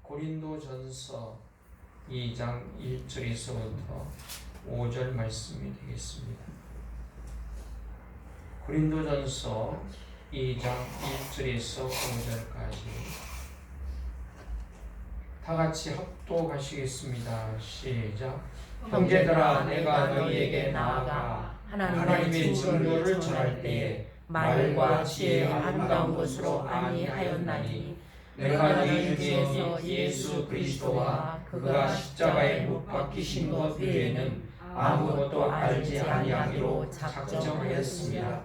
고린도전서 2장 1절에서부터 5절 말씀이 되겠습니다. 고린도전서 2장 1절에서 5절까지 다 같이 합독하시겠습니다. 시작. 형제들아, 내가 너희에게 나아가 하나님의 증거를 전할 때에 말과 지혜의 아름다운 것으로 아니하였나니 내가 너희 중에서 예수 그리스도와 그가 십자가에 못 박히신 것 외에는 아무것도 알지 아니하기로 작정하였습니다.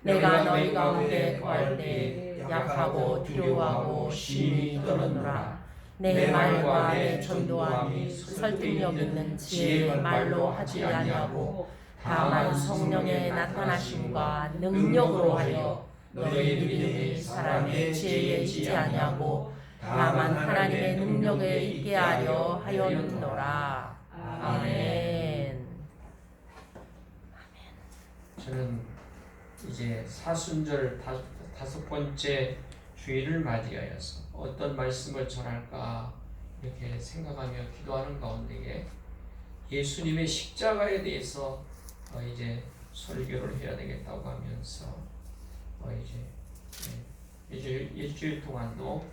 내가 너희 가운데 거할 때에 약하고 두려워하고 심히 떨었노라. 내 말과 내 전도함이 설득력 있는 지혜의 말로 하지 아니하고 다만 성령의 나타나심과 능력으로 하여 너희 믿음이 사람의 지혜에 있지 아니하고 다만 하나님의 능력에 있게 하려 하였노라. 아멘. 저는 이제 사순절 다섯 번째 주일을 맞이하여서 어떤 말씀을 전할까 이렇게 생각하며 기도하는 가운데에 예수님의 십자가에 대해서 이제 설교를 해야 되겠다고 하면서 이제 일주일 동안도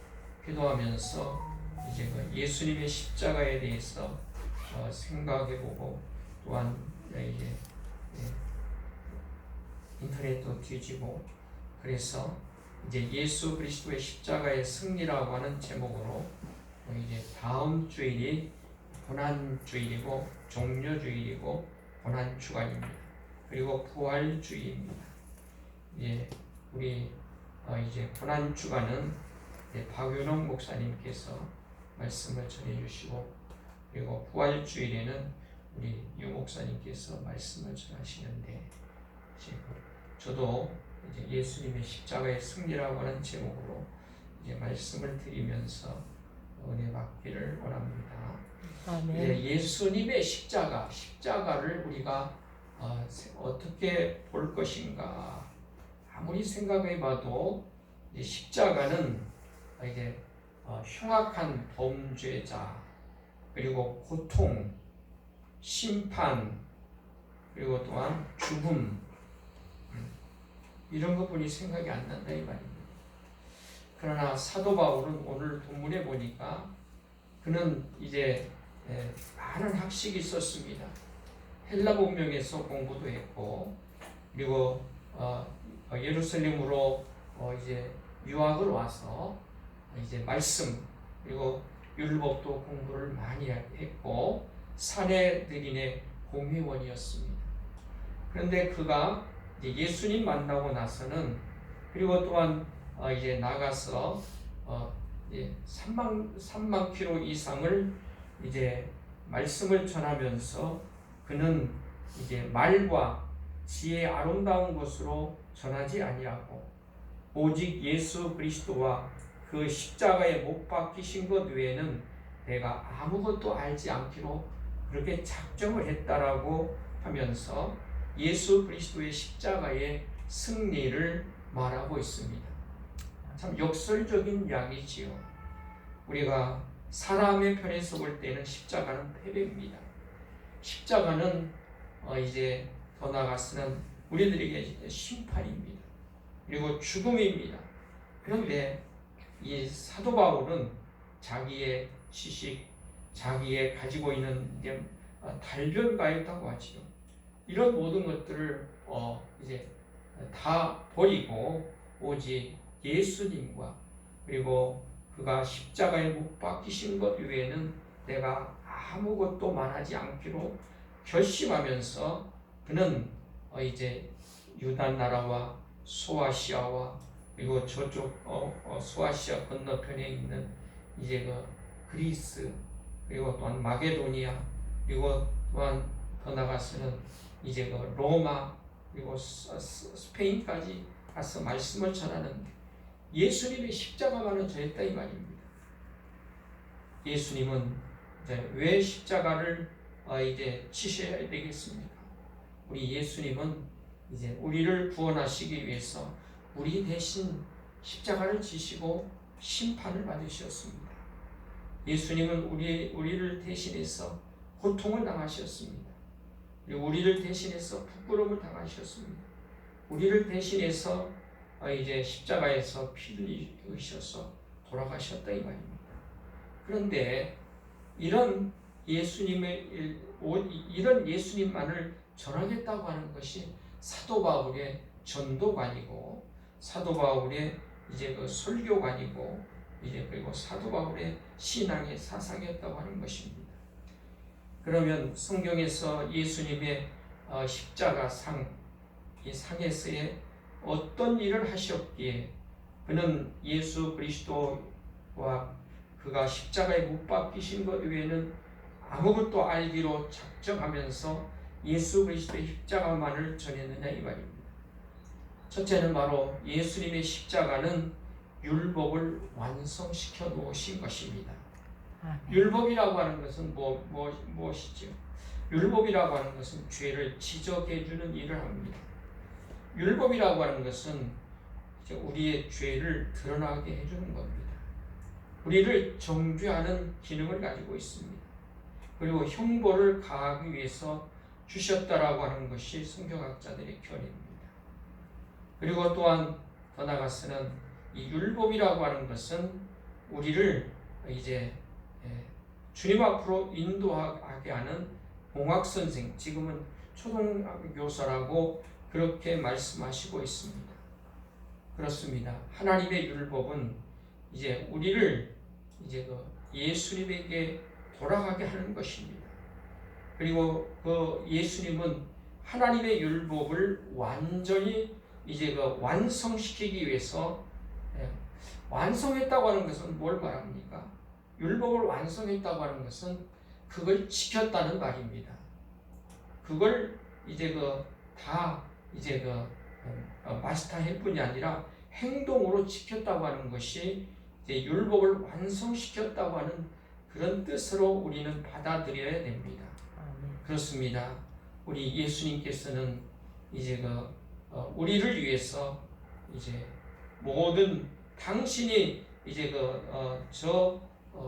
기도하면서 이제 예수님의 십자가에 대해서 생각해보고 또한 이제 인터넷도 뒤지고 그래서 이제 예수 그리스도의 십자가의 승리라고 하는 제목으로 이제 다음 주일이 고난주일이고 종료주일이고 고난주간입니다. 그리고 부활주일입니다. 우리 이제 고난주간은 박윤홍 목사님께서 말씀을 전해주시고 그리고 부활주일에는 우리 유 목사님께서 말씀을 전하시는데 저도 이제 예수님의 십자가의 승리라고 하는 제목으로 이제 말씀을 드리면서 은혜 받기를 원합니다. 아멘. 예수님의 십자가를 우리가 어떻게 볼 것인가? 아무리 생각해봐도 십자가는 이제 흉악한 범죄자 그리고 고통, 심판 그리고 또한 죽음 이런 것뿐이 생각이 안 난다 이 말입니다. 그러나 사도 바울은 오늘 본문에 보니까 그는 이제 많은 학식이 있었습니다. 헬라 문명에서 공부도 했고 그리고 예루살렘으로 이제 유학을 와서 이제 말씀 그리고 율법도 공부를 많이 했고 사내들인의 공회원이었습니다. 그런데 그가 이제 예수님 만나고 나서는 그리고 또한 이제 나가서 3만 킬로 이상을 이제 말씀을 전하면서 그는 이제 말과 지혜의 아름다운 것으로 전하지 아니하고 오직 예수 그리스도와 그 십자가에 못 박히신 것 외에는 내가 아무것도 알지 않기로 그렇게 작정을 했다라고 하면서 예수 그리스도의 십자가의 승리를 말하고 있습니다. 참 역설적인 이야기지요. 우리가 사람의 편에서 볼 때는 십자가는 패배입니다. 십자가는 이제 더 나아가서는 우리들에게 심판입니다. 그리고 죽음입니다. 그런데 이 사도 바울은 자기의 지식, 자기의 가지고 있는 달변가였다고 하지요. 이런 모든 것들을 이제 다 버리고 오직 예수님과 그리고 그가 십자가에 못 박히신 것 외에는 내가 아무것도 말하지 않기로 결심하면서 그는 이제 유다 나라와 소아시아와 그리고 저쪽 소아시아 건너편에 있는 이제 그리스 그리고 또한 마게도니아 그리고 또한 더 나가서는 이제 로마 그리고 스페인까지 가서 말씀을 전하는 예수님의 십자가만은 전했다 이 말입니다. 예수님은 이제 왜 십자가를 이제 치셔야 되겠습니까? 우리 예수님은 이제 우리를 구원하시기 위해서 우리 대신 십자가를 지시고 심판을 받으셨습니다. 예수님은 우리를 대신해서 고통을 당하셨습니다. 그리고 우리를 대신해서 부끄러움을 당하셨습니다. 우리를 대신해서 이제 십자가에서 피를 흘리셔서 돌아가셨다 이 말입니다. 그런데 이런 예수님만을 전하겠다고 하는 것이 사도 바울의 전도관이고 사도 바울의 이제 그 설교관이고 이제 그리고 사도 바울의 신앙의 사상이었다고 하는 것입니다. 그러면 성경에서 예수님의 십자가 이 상에서의 어떤 일을 하셨기에 그는 예수 그리스도와 그가 십자가에 못 박히신 것 외에는 아무것도 알기로 작정하면서 예수 그리스도의 십자가만을 전했느냐 이 말입니다. 첫째는 바로 예수님의 십자가는 율법을 완성시켜 놓으신 것입니다. 율법이라고 하는 것은 무엇이죠? 율법이라고 하는 것은 죄를 지적해 주는 일을 합니다. 율법이라고 하는 것은 우리의 죄를 드러나게 해주는 겁니다. 우리를 정죄하는 기능을 가지고 있습니다. 그리고 형벌을 가하기 위해서 주셨다라고 하는 것이 성경학자들의 견해입니다. 그리고 또한 더 나아가서는 이 율법이라고 하는 것은 우리를 이제 주님 앞으로 인도하게 하는 공학선생, 지금은 초등교사라고 그렇게 말씀하시고 있습니다. 그렇습니다. 하나님의 율법은 이제 우리를 이제 예수님에게 돌아가게 하는 것입니다. 그리고 그 예수님은 하나님의 율법을 완전히 이제 완성시키기 위해서 완성했다고 하는 것은 뭘 말합니까? 율법을 완성했다고 하는 것은 그걸 지켰다는 말입니다. 그걸 이제 다 이제 마스터할 뿐이 아니라 행동으로 지켰다고 하는 것이 이제 율법을 완성시켰다고 하는 그런 뜻으로 우리는 받아들여야 됩니다. 그렇습니다. 우리 예수님께서는 이제 우리를 위해서 이제 모든 당신이 이제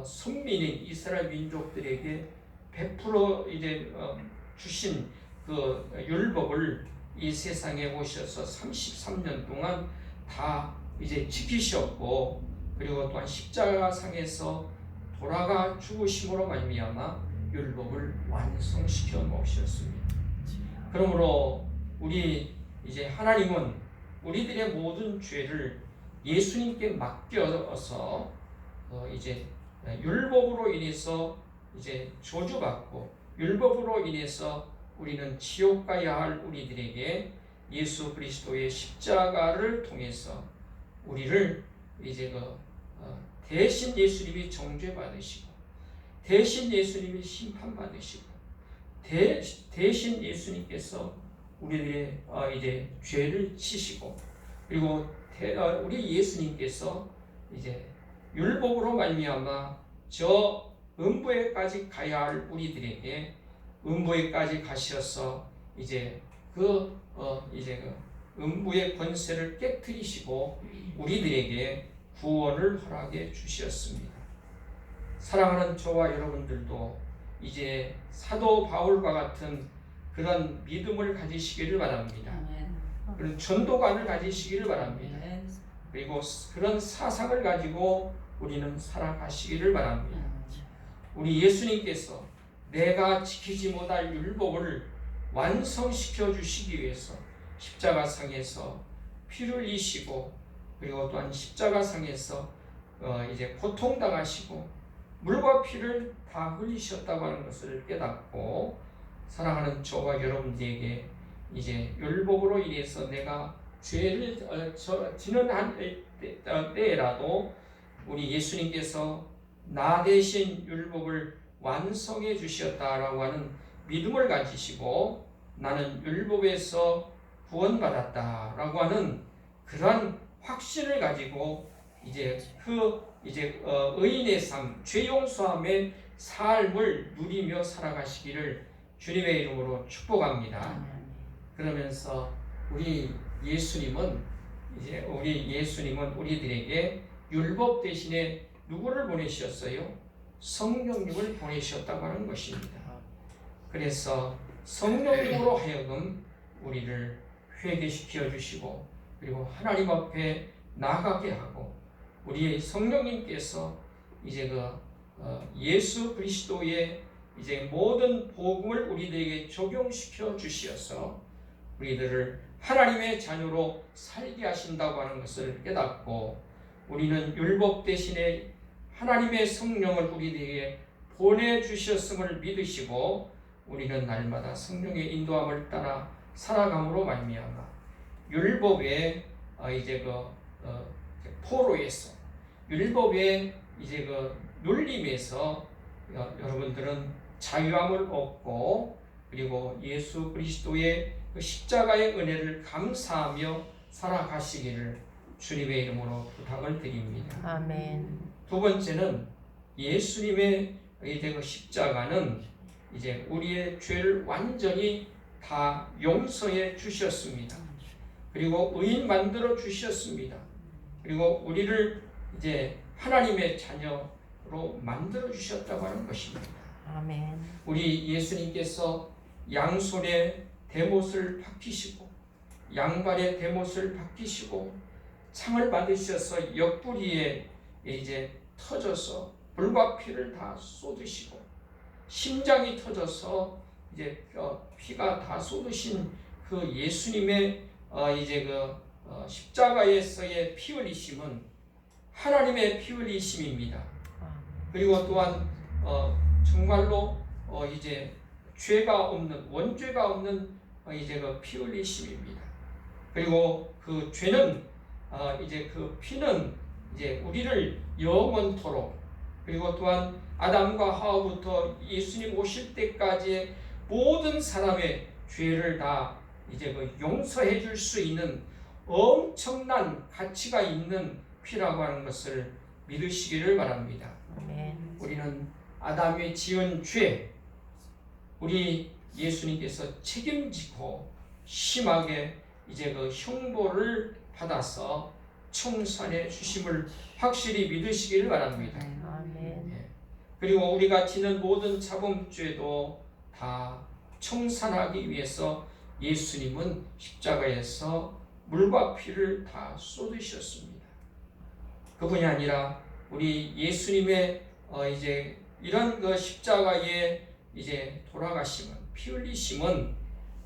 선민인 이스라엘 민족들에게 베풀어 이제 주신 그 율법을 이 세상에 오셔서 33년 동안 다 이제 지키셨고, 그리고 또한 십자가상에서 돌아가 죽으심으로 말미암아 율법을 완성시켜 놓으셨습니다. 그러므로 우리 이제 하나님은 우리들의 모든 죄를 예수님께 맡겨서 이제 율법으로 인해서 이제 저주받고 율법으로 인해서 우리는 지옥 가야 할 우리들에게 예수 그리스도의 십자가를 통해서 우리를 이제 대신 예수님이 정죄받으시고 대신 예수님이 심판받으시고 대신 예수님께서 우리들의 이제 죄를 지시고 그리고 우리 예수님께서 이제 율법으로 말미암아 저 음부에까지 가야 할 우리들에게 음부에까지 가셔서 이제 음부의 권세를 깨뜨리시고 우리들에게 구원을 허락해 주셨습니다. 사랑하는 저와 여러분들도 이제 사도 바울과 같은 그런 믿음을 가지시기를 바랍니다. 그런 전도관을 가지시기를 바랍니다. 그리고 그런 사상을 가지고 우리는 살아가시기를 바랍니다. 우리 예수님께서 내가 지키지 못할 율법을 완성시켜 주시기 위해서 십자가상에서 피를 흘리시고 그리고 또한 십자가상에서 이제 고통당하시고 물과 피를 다 흘리셨다고 하는 것을 깨닫고 사랑하는 저와 여러분들에게 이제 율법으로 인해서 내가 죄를 지는 한 때라도 우리 예수님께서 나 대신 율법을 완성해 주셨다라고 하는 믿음을 가지시고 나는 율법에서 구원받았다라고 하는 그러한 확신을 가지고 이제 의인의 삶, 죄 용서함의 삶을 누리며 살아가시기를 주님의 이름으로 축복합니다. 그러면서 우리 예수님은 우리들에게 율법 대신에 누구를 보내셨어요? 성령님을 보내셨다고 하는 것입니다. 그래서 성령님으로 하여금 우리를 회개시켜 주시고 그리고 하나님 앞에 나가게 하고 우리의 성령님께서 이제 예수 그리스도의 이제 모든 복음을 우리들에게 적용시켜 주시어서 우리들을 하나님의 자녀로 살게 하신다고 하는 것을 깨닫고 우리는 율법 대신에 하나님의 성령을 우리들에게 보내주셨음을 믿으시고 우리는 날마다 성령의 인도함을 따라 살아감으로 말미암아 율법의 이제 포로에서 율법의 이제 눌림에서 여러분들은 자유함을 얻고 그리고 예수 그리스도의 십자가의 은혜를 감사하며 살아가시기를 주님의 이름으로 부탁을 드립니다. 아멘. 두 번째는 예수님의 이제 십자가는 이제 우리의 죄를 완전히 다 용서해 주셨습니다. 그리고 의인 만들어 주셨습니다. 그리고 우리를 이제 하나님의 자녀로 만들어 주셨다고 하는 것입니다. 아멘. 우리 예수님께서 양손에 대못을 박히시고 양발에 대못을 박히시고 창을 받으셔서 옆구리에 이제 터져서 불과 피를 다 쏟으시고 심장이 터져서 이제 피가 다 쏟으신 그 예수님의 이제 십자가에서의 피 흘리심은 하나님의 피 흘리심입니다. 그리고 또한 정말로 이제 죄가 없는 원죄가 없는 이제 피 흘리심입니다. 그리고 그 죄는 이제 그 피는 이제 우리를 영원토록 그리고 또한 아담과 하와부터 예수님 오실 때까지의 모든 사람의 죄를 다 이제 용서해 줄 수 있는 엄청난 가치가 있는 피라고 하는 것을 믿으시기를 바랍니다. 아멘. 우리는 아담이 지은 죄 우리 예수님께서 책임지고 심하게 이제 형벌을 받아서 청산해 주심을 확실히 믿으시기를 바랍니다. 아멘. 그리고 우리가 지는 모든 자범죄도 다 청산하기 위해서 예수님은 십자가에서 물과 피를 다 쏟으셨습니다. 그뿐이 아니라 우리 예수님의 이제 이런 십자가의 이제 돌아가심은 피 흘리심은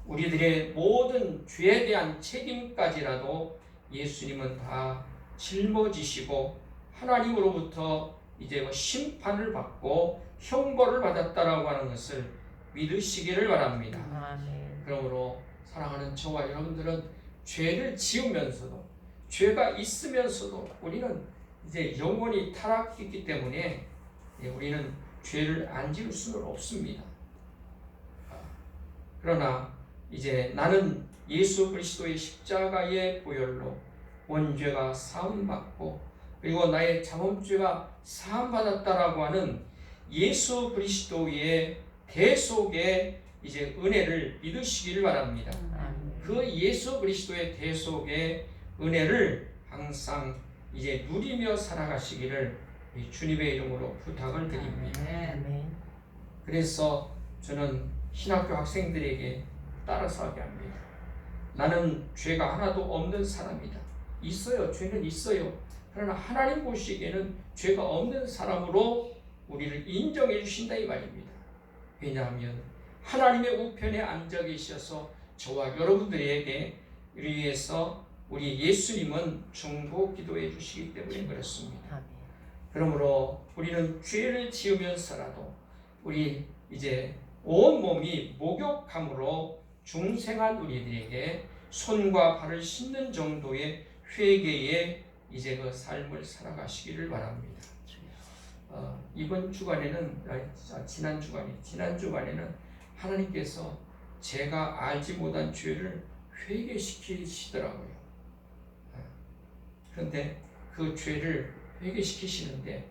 우리들의 모든 죄에 대한 책임까지라도 예수님은 다 짊어지시고 하나님으로부터 이제 심판을 받고 형벌을 받았다라고 하는 것을 믿으시기를 바랍니다. 아멘. 그러므로 사랑하는 저와 여러분들은 죄를 지으면서도 죄가 있으면서도 우리는 이제 영원히 타락했기 때문에 우리는 죄를 안 지을 수는 없습니다. 그러나 이제 나는 예수 그리스도의 십자가의 보혈로 원죄가 사함받고 그리고 나의 자범죄가 사함받았다라고 하는 예수 그리스도의 대속의 이제 은혜를 믿으시기를 바랍니다. 그 예수 그리스도의 대속의 은혜를 항상 이제 누리며 살아가시기를 주님의 이름으로 부탁을 드립니다. 그래서 저는 신학교 학생들에게 따라서 하게 합니다. 나는 죄가 하나도 없는 사람이다. 있어요. 죄는 있어요. 그러나 하나님 보시기에는 죄가 없는 사람으로 우리를 인정해 주신다 이 말입니다. 왜냐하면 하나님의 우편에 앉아 계셔서 저와 여러분들에게 위해서 우리 예수님은 중보 기도해 주시기 때문에 그렇습니다. 그러므로 우리는 죄를 지으면서라도 우리 이제 온 몸이 목욕함으로 중생한 우리들에게 손과 발을 씻는 정도의 회개의 이제 그 삶을 살아가시기를 바랍니다. 이번 주간에는 지난 주간에는 하나님께서 제가 알지 못한 죄를 회개시키시더라고요. 그런데 그 죄를 회개시키시는데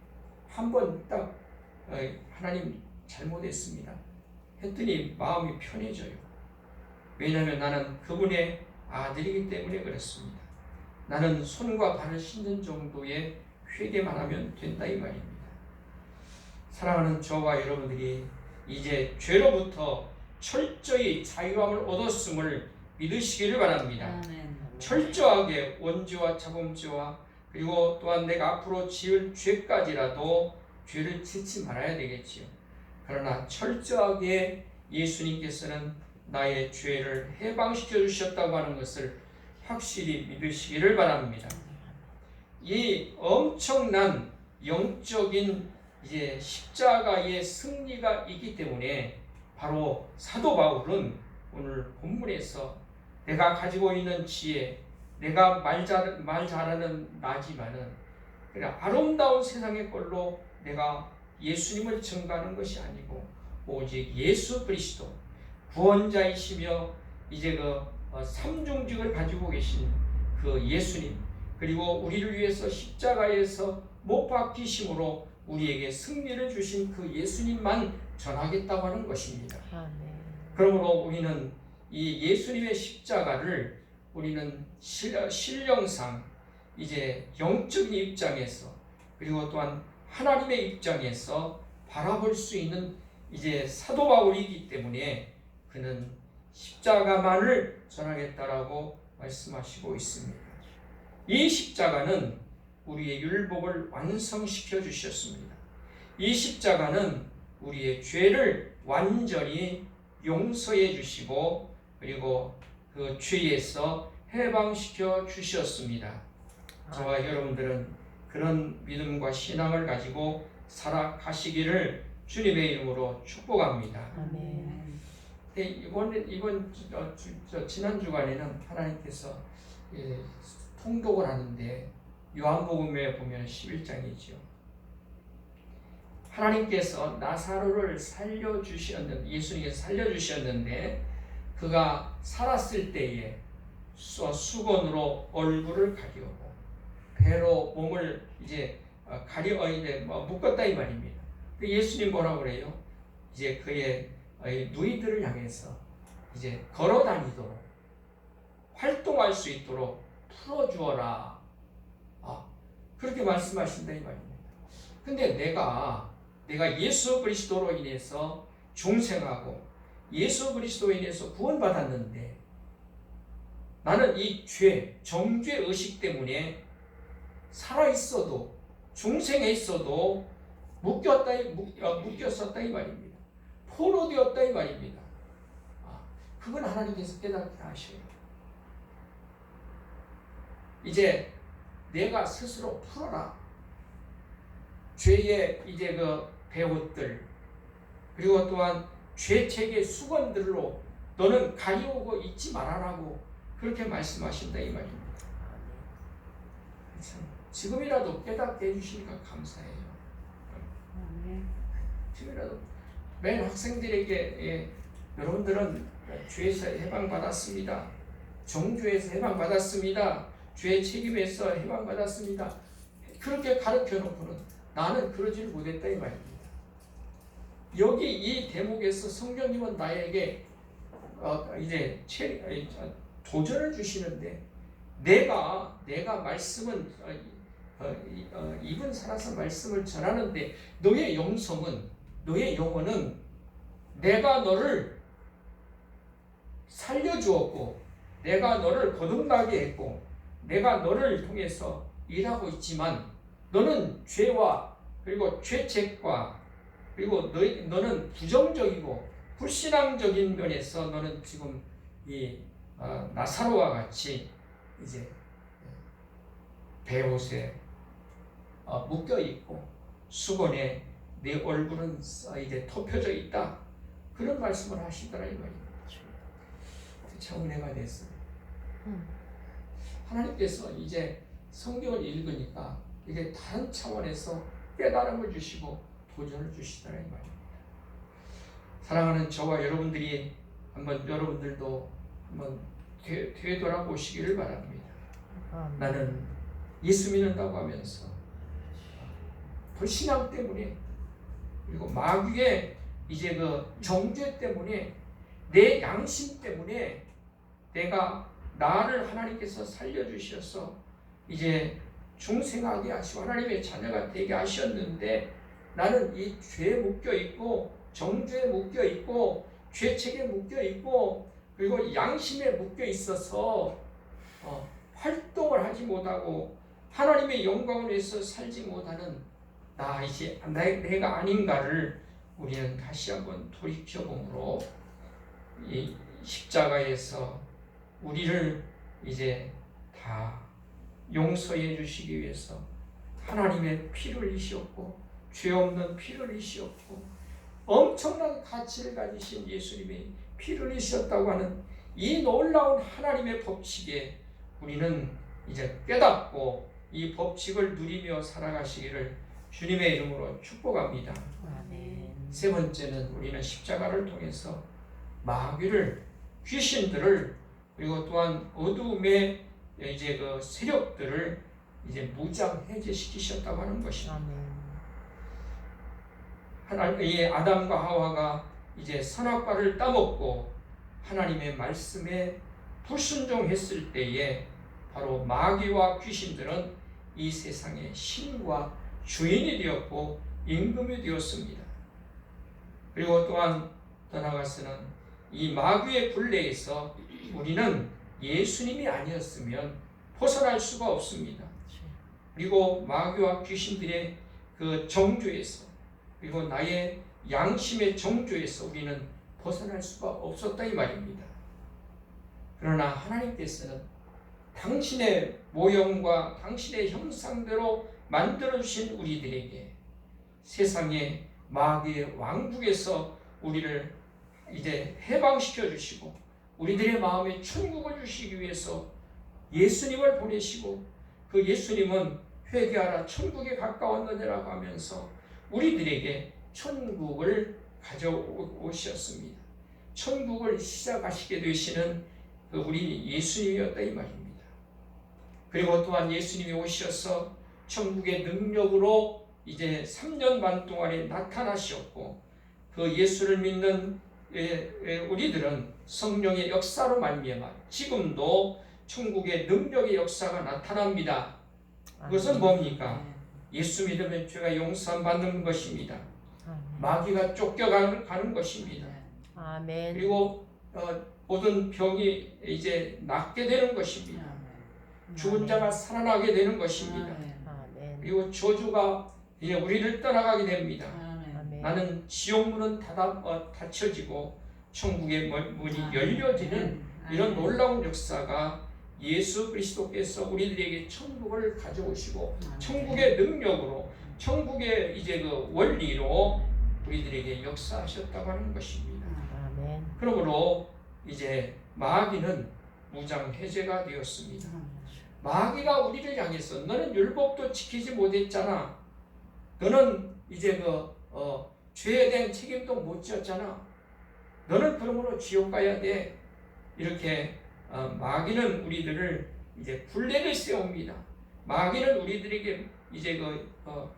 한 번 딱 하나님 잘못했습니다 했더니 마음이 편해져요. 왜냐하면 나는 그분의 아들이기 때문에 그렇습니다. 나는 손과 발을 씻는 정도의 회개만 하면 된다 이 말입니다. 사랑하는 저와 여러분들이 이제 죄로부터 철저히 자유함을 얻었음을 믿으시기를 바랍니다. 아멘. 철저하게 원죄와 자범죄와 그리고 또한 내가 앞으로 지을 죄까지라도 죄를 짓지 말아야 되겠지요. 그러나 철저하게 예수님께서는 나의 죄를 해방시켜 주셨다고 하는 것을 확실히 믿으시기를 바랍니다. 이 엄청난 영적인 이제 십자가의 승리가 있기 때문에 바로 사도 바울은 오늘 본문에서 내가 가지고 있는 지혜, 내가 말 잘하는 나지만은 그냥 아름다운 세상의 걸로 내가 예수님을 증거하는 것이 아니고 오직 예수 그리스도 구원자이시며 이제 그 삼중직을 가지고 계신 그 예수님, 그리고 우리를 위해서 십자가에서 못 박히심으로 우리에게 승리를 주신 그 예수님만 전하겠다고 하는 것입니다. 아멘. 그러므로 우리는 이 예수님의 십자가를 우리는 신령상 이제 영적인 입장에서 그리고 또한 하나님의 입장에서 바라볼 수 있는 이제 사도 바울이기 때문에 그는 십자가만을 전하겠다라고 말씀하시고 있습니다. 이 십자가는 우리의 율법을 완성시켜 주셨습니다. 이 십자가는 우리의 죄를 완전히 용서해 주시고 그리고 그 죄에서 해방시켜 주셨습니다. 저와 여러분들은 그런 믿음과 신앙을 가지고 살아가시기를 주님의 이름으로 축복합니다. 아멘. 이번 지난 주간에는 하나님께서 통독을 하는데 요한복음에 보면 11장이죠. 하나님께서 나사로를 살려주셨는데 예수님께서 살려주셨는데 그가 살았을 때에 수건으로 얼굴을 가리우고 배로 몸을 이제 묶었다 이 말입니다. 예수님 뭐라고 그래요? 이제 그의 누이들을 향해서 이제 걸어 다니도록 활동할 수 있도록 풀어주어라. 그렇게 말씀하신다 이 말입니다. 근데 내가 예수 그리스도로 인해서 중생하고 예수 그리스도로 인해서 구원받았는데 나는 이 정죄 의식 때문에 살아있어도 중생에 있어도 묶였었다 이 말입니다. 포로되었다 이 말입니다. 그건 하나님께서 깨닫게 하셔요. 이제 내가 스스로 풀어라. 죄의 이제 그 배옷들 그리고 또한 죄책의 수건들로 너는 가리우고 있지 말아라고 그렇게 말씀하신다 이 말입니다. 지금이라도 깨닫게 해주시니까 감사해요. 지금이라도 매일 학생들에게 여러분들은 죄에서 해방받았습니다. 정죄에서 해방받았습니다. 죄의 책임에서 해방받았습니다. 그렇게 가르쳐 놓고는 나는 그러지를 못했다 이 말입니다. 여기 이 대목에서 성령님은 나에게 이제 도전을 주시는데 내가 말씀은 입은 살아서 말씀을 전하는데 너의 영혼은 내가 너를 살려주었고 내가 너를 거듭나게 했고 내가 너를 통해서 일하고 있지만 너는 죄와 그리고 죄책과 그리고 너는 부정적이고 불신앙적인 면에서 너는 지금 이 나사로와 같이 이제 배옷에 묶여 있고 수건에 내 얼굴은 이제 덮여져 있다. 그런 말씀을 하시더라 이 말입니다. 참 은혜가 됐어요. 하나님께서 이제 성경을 읽으니까 이게 다른 차원에서 깨달음을 주시고 도전을 주시더라 이 말입니다. 사랑하는 저와 여러분들이 여러분들도 한번 되돌아보시기를 바랍니다. 나는 예수 믿는다고 하면서 불신앙 때문에 그리고 마귀의 이제 그 정죄 때문에 내 양심 때문에 나를 하나님께서 살려주셔서 이제 중생하게 하시고 하나님의 자녀가 되게 하셨는데 나는 이 죄에 묶여 있고 정죄에 묶여 있고 죄책에 묶여 있고 그리고 양심에 묶여 있어서 활동을 하지 못하고 하나님의 영광을 위해서 살지 못하는 나 이제 내가 아닌가를 우리는 다시 한번 돌이켜보므로 이 십자가에서 우리를 이제 다 용서해 주시기 위해서 하나님의 피를 흘리셨고 죄 없는 피를 흘리셨고 엄청난 가치를 가지신 예수님이 피를 흘리셨다고 하는 이 놀라운 하나님의 법칙에 우리는 이제 깨닫고 이 법칙을 누리며 살아가시기를 주님의 이름으로 축복합니다. 아멘. 세 번째는 우리는 십자가를 통해서 마귀를, 귀신들을, 그리고 또한 어두움의 이제 그 세력들을 이제 무장 해제시키셨다고 하는 것입니다. 이 아담과 하와가 이제 선악과를 따먹고 하나님의 말씀에 불순종했을 때에 바로 마귀와 귀신들은 이 세상의 신과 주인이 되었고 임금이 되었습니다. 그리고 또한 더 나아가서는 이 마귀의 굴레에서 우리는 예수님이 아니었으면 벗어날 수가 없습니다. 그리고 마귀와 귀신들의 그 정죄에서 그리고 나의 양심의 정죄에서 우리는 벗어날 수가 없었다 이 말입니다. 그러나 하나님께서는 당신의 모형과 당신의 형상대로 만들어주신 우리들에게 세상의 마귀의 왕국에서 우리를 이제 해방시켜 주시고 우리들의 마음에 천국을 주시기 위해서 예수님을 보내시고 그 예수님은 회개하라 천국에 가까웠느니라고 하면서 우리들에게 천국을 가져오셨습니다. 천국을 시작하시게 되시는 그 우리 예수님이었다 이 말입니다. 그리고 또한 예수님이 오셔서 천국의 능력으로 이제 3년 반 동안에 나타나셨고 그 예수를 믿는 우리들은 성령의 역사로 말미암아 지금도 천국의 능력의 역사가 나타납니다. 그것은 뭡니까? 예수 믿으면 죄가 용서받는 것입니다. 마귀가 쫓겨가는 것입니다. 아멘. 그리고 모든 병이 이제 낫게 되는 것입니다. 죽은 자가 살아나게 되는 것입니다. 아멘. 그리고 저주가 이제 우리를 떠나가게 됩니다. 아멘. 나는 지옥 문은 닫혀지고 천국의 문이 열려지는 이런 놀라운 역사가 예수 그리스도께서 우리들에게 천국을 가져오시고 천국의 능력으로 천국의 이제 그 원리로 우리들에게 역사하셨다고 하는 것입니다. 아멘. 그러므로 이제 마귀는 무장 해제가 되었습니다. 마귀가 우리를 향해서 너는 율법도 지키지 못했잖아. 너는 이제 죄에 대한 책임도 못 지었잖아. 너는 그러므로 지옥 가야 돼. 이렇게 마귀는 우리들을 이제 굴레를 세웁니다. 마귀는 우리들에게 이제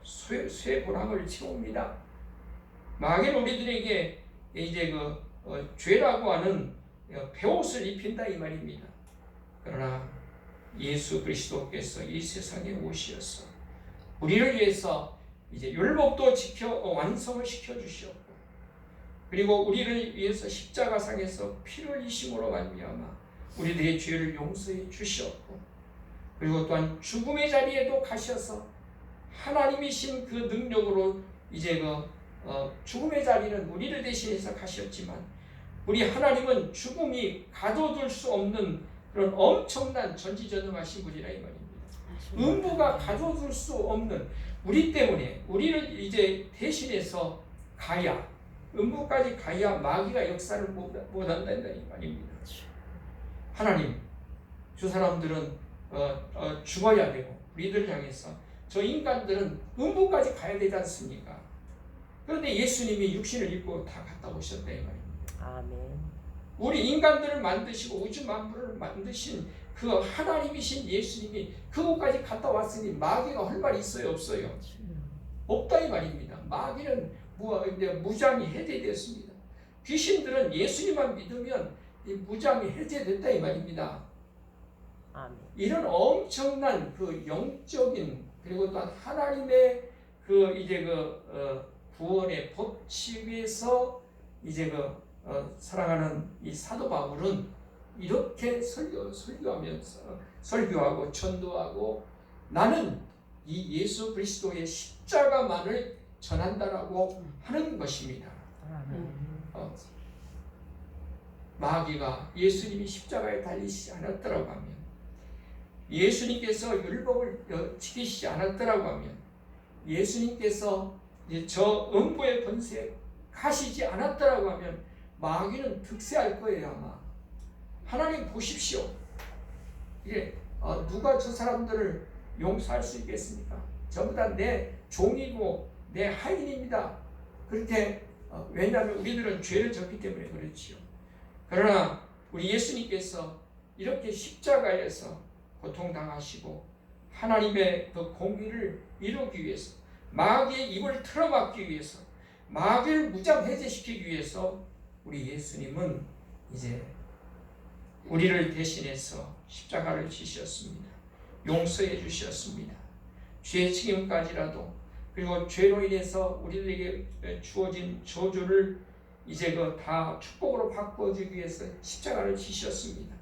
쇠고랑을 채웁니다. 마귀는 우리들에게 이제 죄라고 하는 베옷을 입힌다 이 말입니다. 그러나 예수 그리스도께서 이 세상에 오셔서 우리를 위해서 이제 율법도 완성을 시켜 주셨고 그리고 우리를 위해서 십자가상에서 피를 흘리심으로 말미암아 우리들의 죄를 용서해 주셨고 그리고 또한 죽음의 자리에도 가셔서 하나님이신 그 능력으로 이제 죽음의 자리는 우리를 대신해서 가셨지만 우리 하나님은 죽음이 가둬둘 수 없는 그런 엄청난 전지전능하신 분이라 이 말입니다. 음부가 가둬둘 수 없는 우리 때문에 우리를 이제 대신해서 가야 음부까지 가야 마귀가 역사를 못한다 이 말입니다. 하나님, 저 사람들은 죽어야 되고 우리들을 향해서 저 인간들은 음부까지 가야 되지 않습니까? 그런데 예수님이 육신을 입고 다 갔다 오셨다 이 말입니다. 아멘. 우리 인간들을 만드시고 우주 만물을 만드신 그 하나님이신 예수님이 그곳까지 갔다 왔으니 마귀가 할 말이 있어요 없어요? 없다 이 말입니다. 마귀는 무장이 해제되었습니다. 귀신들은 예수님만 믿으면 이 무장이 해제됐다 이 말입니다. 아멘. 이런 엄청난 그 영적인 그리고 또 하나님의 이제 구원의 법칙에서 이제 살아가는 이 사도 바울은 이렇게 설교하고 전도하고 나는 이 예수 그리스도의 십자가만을 전한다라고 하는 것입니다. 마귀가 예수님이 십자가에 달리시지 않았더라고 하면, 예수님께서 율법을 지키시지 않았더라고 하면, 예수님께서 이제 저 음부의 권세에 가시지 않았더라고 하면 마귀는 득세할 거예요. 아마 하나님 보십시오. 이게 누가 저 사람들을 용서할 수 있겠습니까? 전부 다 내 종이고 내 하인입니다. 그렇게 왜냐하면 우리들은 죄를 졌기 때문에 그렇지요. 그러나 우리 예수님께서 이렇게 십자가에서 고통당하시고 하나님의 그 공의를 이루기 위해서, 마귀의 입을 틀어막기 위해서, 마귀를 무장해제시키기 위해서 우리 예수님은 이제 우리를 대신해서 십자가를 지셨습니다. 용서해 주셨습니다. 죄의 책임까지라도, 그리고 죄로 인해서 우리들에게 주어진 저주를 이제 다 축복으로 바꿔주기 위해서 십자가를 지셨습니다.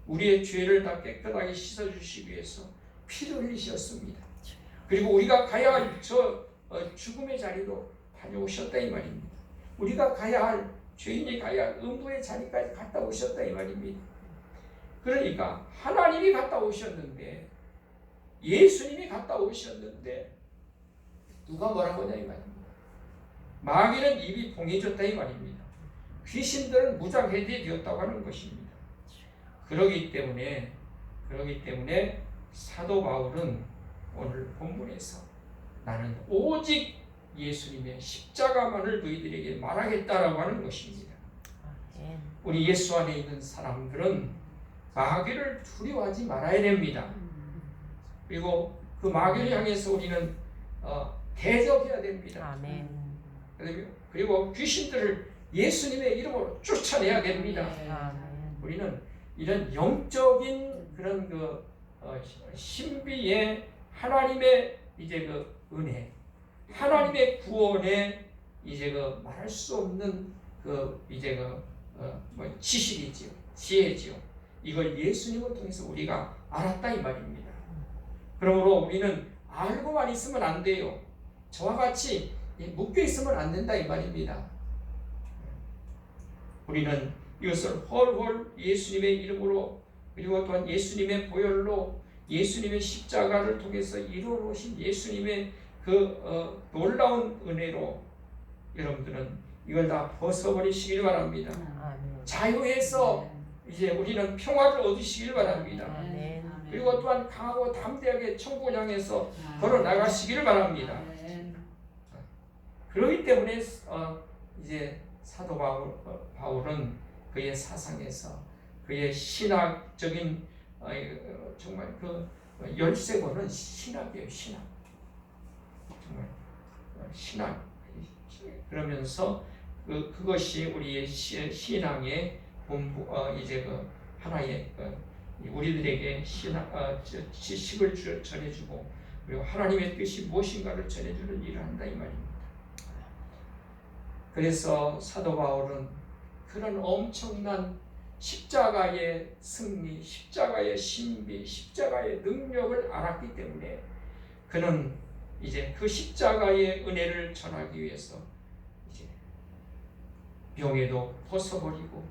우리의 죄를 다 깨끗하게 씻어주시기 위해서 피를 흘리셨습니다. 그리고 우리가 가야 할 저 죽음의 자리로 다녀오셨다 이 말입니다. 우리가 가야 할, 죄인이 가야 할 음부의 자리까지 갔다 오셨다 이 말입니다. 그러니까 하나님이 갔다 오셨는데, 예수님이 갔다 오셨는데 누가 뭐라고 하냐 이 말입니다. 마귀는 입이 봉해졌다 이 말입니다. 귀신들은 무장해제되었다고 하는 것입니다. 그러기 때문에 사도 바울은 오늘 본문에서 나는 오직 예수님의 십자가만을 너희들에게 말하겠다라고 하는 것입니다. 우리 예수 안에 있는 사람들은 마귀를 두려워하지 말아야 됩니다. 그리고 그 마귀를 향해서 우리는 대적해야 됩니다. 그리고 귀신들을 예수님의 이름으로 쫓아내야 됩니다. 우리는 이런 영적인 그런 신비의 하나님의 이제 은혜, 하나님의 구원에 이제 말할 수 없는 이제 지식이지요, 지혜지요. 이걸 예수님을 통해서 우리가 알았다 이 말입니다. 그러므로 우리는 알고만 있으면 안 돼요. 저와 같이 묶여 있으면 안 된다 이 말입니다. 우리는 이것을 헐헐 예수님의 이름으로, 그리고 또한 예수님의 보혈로, 예수님의 십자가를 통해서 이루어 놓으신 예수님의 놀라운 은혜로 여러분들은 이걸 다 벗어버리시길 바랍니다. 자유해서 이제 우리는 평화를 얻으시길 바랍니다. 그리고 또한 강하고 담대하게 천국을 향해서 걸어 나가시기를 바랍니다. 그렇기 때문에 이제 사도 바울은 그의 사상에서, 그의 신학적인 정말 열쇠고는 신학이에요. 신학. 정말 신학. 그러면서 그것이 우리의 신앙의 본부, 이제 하나의 우리들에게 지식을 전해주고, 그리고 하나님의 뜻이 무엇인가를 전해주는 일을 한다 이 말입니다. 그래서 사도 바울은 그런 엄청난 십자가의 승리, 십자가의 신비, 십자가의 능력을 알았기 때문에 그는 이제 그 십자가의 은혜를 전하기 위해서 이제 명예도 벗어버리고,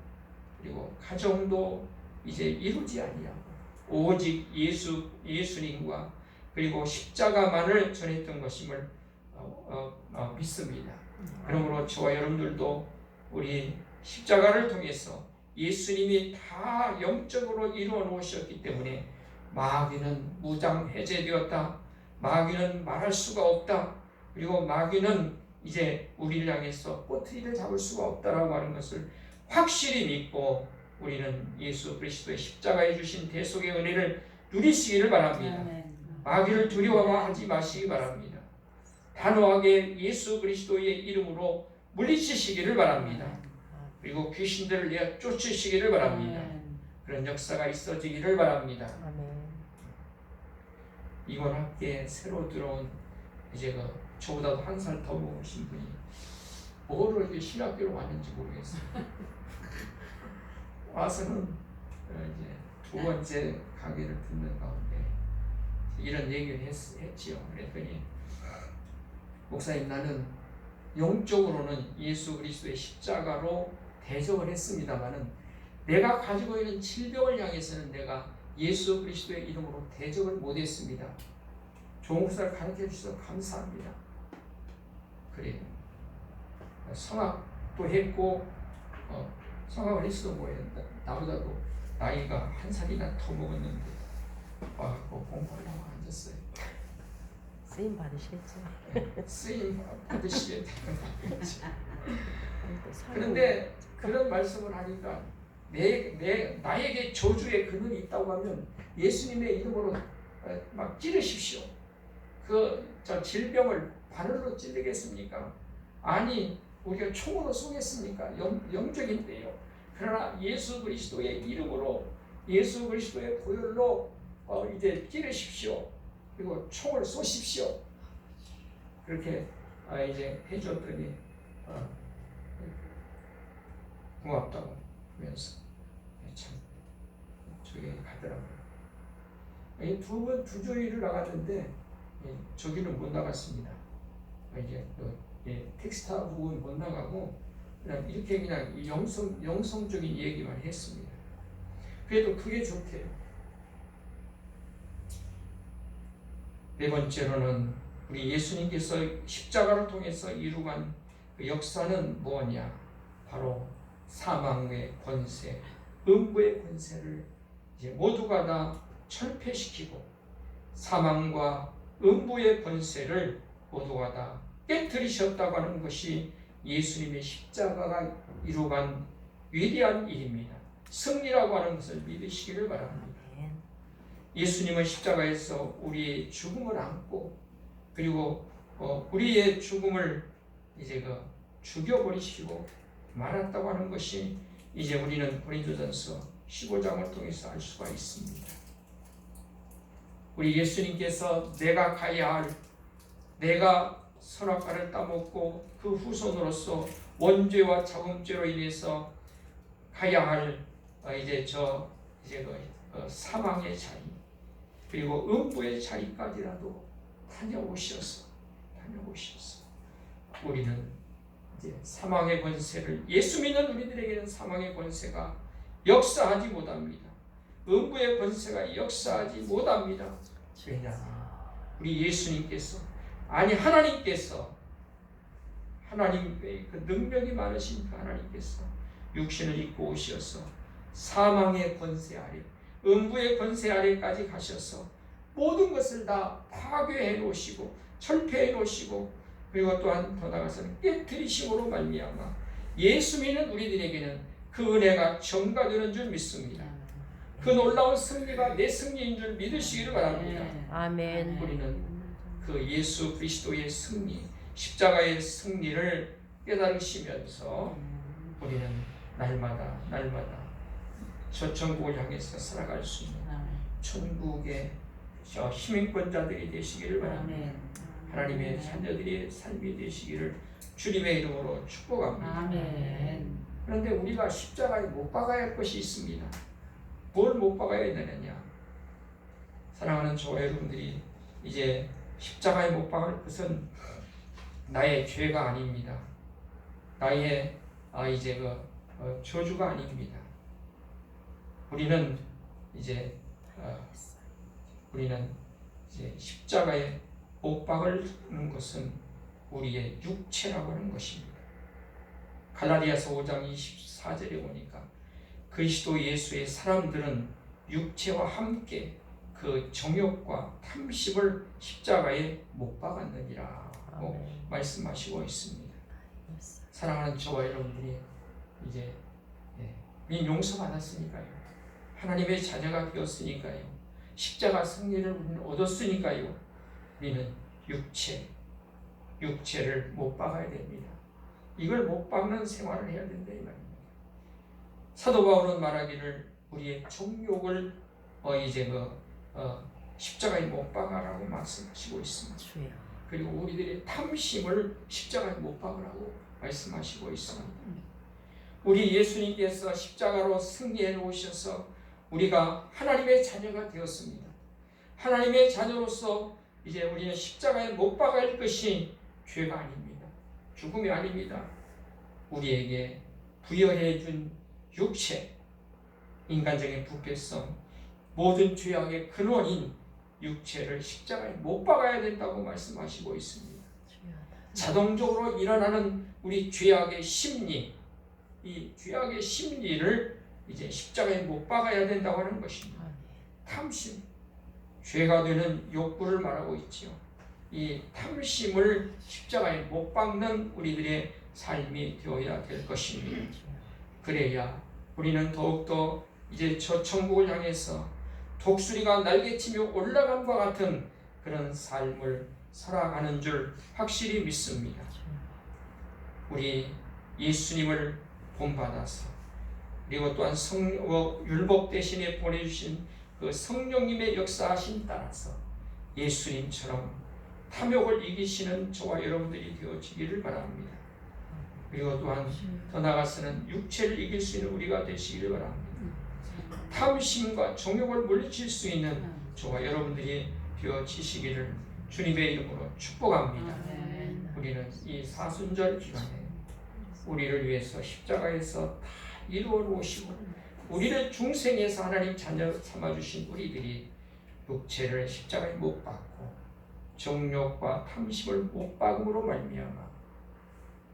그리고 가정도 이제 이루지 아니하고 오직 예수님과 그리고 십자가만을 전했던 것임을 믿습니다. 그러므로 저와 여러분들도 우리 십자가를 통해서 예수님이 다 영적으로 이루어 놓으셨기 때문에 마귀는 무장해제되었다. 마귀는 말할 수가 없다. 그리고 마귀는 이제 우리를 향해서 꼬투리를 잡을 수가 없다라고 하는 것을 확실히 믿고 우리는 예수 그리스도의 십자가에 주신 대속의 은혜를 누리시기를 바랍니다. 마귀를 두려워하지 마시기 바랍니다. 단호하게 예수 그리스도의 이름으로 물리치시기를 바랍니다. 그리고 귀신들을 내어 쫓으시기를 바랍니다. 그런 역사가 있어지기를 바랍니다. 이번 학기에 새로 들어온 이제 저보다도 한 살 더 먹으신 분이 뭐로 이렇게 신학교로 왔는지 모르겠어요. 와서는 이제 두 번째 강의를 듣는 가운데 이런 얘기를 했지요. 그랬더니 목사님, 나는 영적으로는 예수 그리스도의 십자가로 대적을 했습니다마는 내가 가지고 있는 질병을 향해서는 내가 예수 그리스도의 이름으로 대적을 못했습니다. 좋은 것을 가르쳐 주셔서 감사합니다. 그래요. 성악도 했고 성악을 했어도 뭐예요. 나보다도 나이가 한 살이나 더 먹었는데 와갖고 공부하려고 앉았어요. 쓰임 받으시겠죠. 쓰임 받으시게 되는 거죠. 또 살고 그런데 그런 말씀을 하니까 나에게 저주의 근원이 있다고 하면 예수님의 이름으로 막 찌르십시오. 저 질병을 바늘로 찌르겠습니까? 아니, 우리가 총으로 쏘겠습니까? 영적인데요. 그러나 예수 그리스도의 이름으로, 예수 그리스도의 보혈로 이제 찌르십시오. 그리고 총을 쏘십시오. 그렇게 이제 해줬더니 고맙다고 하면서 참 저기 가더라고요. 두 주일을 나갔는데 저기는 못 나갔습니다. 이제 텍스타 부분 못 나가고 그냥 이렇게 그냥 영성적인 얘기만 했습니다. 그래도 그게 좋대요. 네 번째로는 우리 예수님께서 십자가를 통해서 이루간 그 역사는 뭐냐? 바로 사망의 권세, 음부의 권세를 이제 모두가 다 철폐시키고 사망과 음부의 권세를 모두가 다 깨뜨리셨다고 하는 것이 예수님의 십자가가 이루간 위대한 일입니다. 승리라고 하는 것을 믿으시기를 바랍니다. 예수님은 십자가에서 우리의 죽음을 안고 그리고 우리의 죽음을 이제 죽여버리시고 말았다고 하는 것이 이제 우리는 고린도전서 15장을 통해서 알 수가 있습니다. 우리 예수님께서 내가 가야 할, 내가 선악과를 따먹고 그 후손으로서 원죄와 자범죄로 인해서 가야 할 이제 사망의 자리 그리고 음부의 자리까지라도 다녀오셔서 우리는 이제 사망의 권세를, 예수 믿는 우리들에게는 사망의 권세가 역사하지 못합니다. 음부의 권세가 역사하지 못합니다. 왜냐? 우리 예수님께서, 아니 하나님께서, 하나님의 그 능력이 많으신 그 하나님께서 육신을 입고 오셔서 사망의 권세 아래, 음부의 권세 아래까지 가셔서 모든 것을 다 파괴해 놓으시고 철폐해 놓으시고 그리고 또한 더 나아가서는 깨뜨리심으로 말미암아 예수 믿는 우리들에게는 그 은혜가 전가되는 줄 믿습니다. 그 놀라운 승리가 내 승리인 줄 믿으시기를 바랍니다. 아멘. 우리는 그 예수 그리스도의 승리, 십자가의 승리를 깨달으시면서 우리는 날마다 저 천국을 향해서 살아갈 수 있는 천국의 시민권자들이 되시기를 바랍니다. 하나님의 자녀들의 삶이 되시기를 주님의 이름으로 축복합니다. 아멘. 그런데 우리가 십자가에 못 박아야 할 것이 있습니다. 뭘 못 박아야 되느냐? 사랑하는 저와 여러분들이 이제 십자가에 못 박을 것은 나의 죄가 아닙니다. 나의 이제 저주가 아닙니다. 우리는 이제 십자가에 못 박는 것은 우리의 육체라고 하는 것입니다. 갈라디아서 5장 24절에 보니까 그리스도 예수의 사람들은 육체와 함께 그 정욕과 탐심을 십자가에 못 박았느니라고 말씀하시고 있습니다. 사랑하는 저와 여러분들이 이제 우리 용서받았으니까요. 하나님의 자녀가 되었으니까요. 십자가 승리를 우리는 얻었으니까요. 우리는 육체를 못 박아야 됩니다. 이걸 못 박는 생활을 해야 된다 이 말입니다. 사도 바울은 말하기를 우리의 정욕을 십자가에 못 박아라고 말씀하시고 있습니다. 그리고 우리들의 탐심을 십자가에 못 박으라고 말씀하시고 있습니다. 우리 예수님께서 십자가로 승리해 놓으셔서 우리가 하나님의 자녀가 되었습니다. 하나님의 자녀로서 이제 우리는 십자가에 못 박을 것이 죄가 아닙니다. 죽음이 아닙니다. 우리에게 부여해 준 육체, 인간적인 부패성, 모든 죄악의 근원인 육체를 십자가에 못 박아야 된다고 말씀하시고 있습니다. 자동적으로 일어나는 우리 죄악의 심리, 이 죄악의 심리를 이제 십자가에 못 박아야 된다고 하는 것입니다. 탐심, 죄가 되는 욕구를 말하고 있지요. 이 탐심을 십자가에 못 박는 우리들의 삶이 되어야 될 것입니다. 그래야 우리는 더욱더 이제 저 천국을 향해서 독수리가 날개치며 올라감과 같은 그런 삶을 살아가는 줄 확실히 믿습니다. 우리 예수님을 본받아서 그리고 또한 율법 대신에 보내주신 그 성령님의 역사하심 따라서 예수님처럼 탐욕을 이기시는 저와 여러분들이 되어지기를 바랍니다. 그리고 또한 더 나아가서는 육체를 이길 수 있는 우리가 되시기를 바랍니다. 탐심과 정욕을 물리칠 수 있는 저와 여러분들이 되어지시기를 주님의 이름으로 축복합니다. 우리는 이 사순절 기간에 우리를 위해서 십자가에서 다 이루어 놓으시고 우리를 중생에서 하나님 자녀 삼아주신 우리들이 육체를 십자가에 못 박고 정욕과 탐심을 못 박음으로 말미암아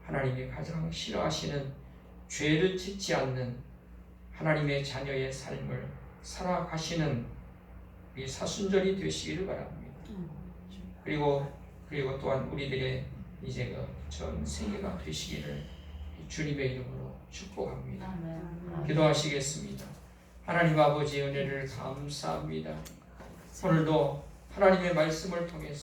하나님이 가장 싫어하시는 죄를 짓지 않는 하나님의 자녀의 삶을 살아가시는 이 사순절이 되시기를 바랍니다. 그리고 또한 우리들의 이제 전 세계가 되시기를 주님의 이름으로 축복합니다. 기도하시겠습니다. 하나님 아버지 은혜를 감사합니다. 오늘도 하나님의 말씀을 통해서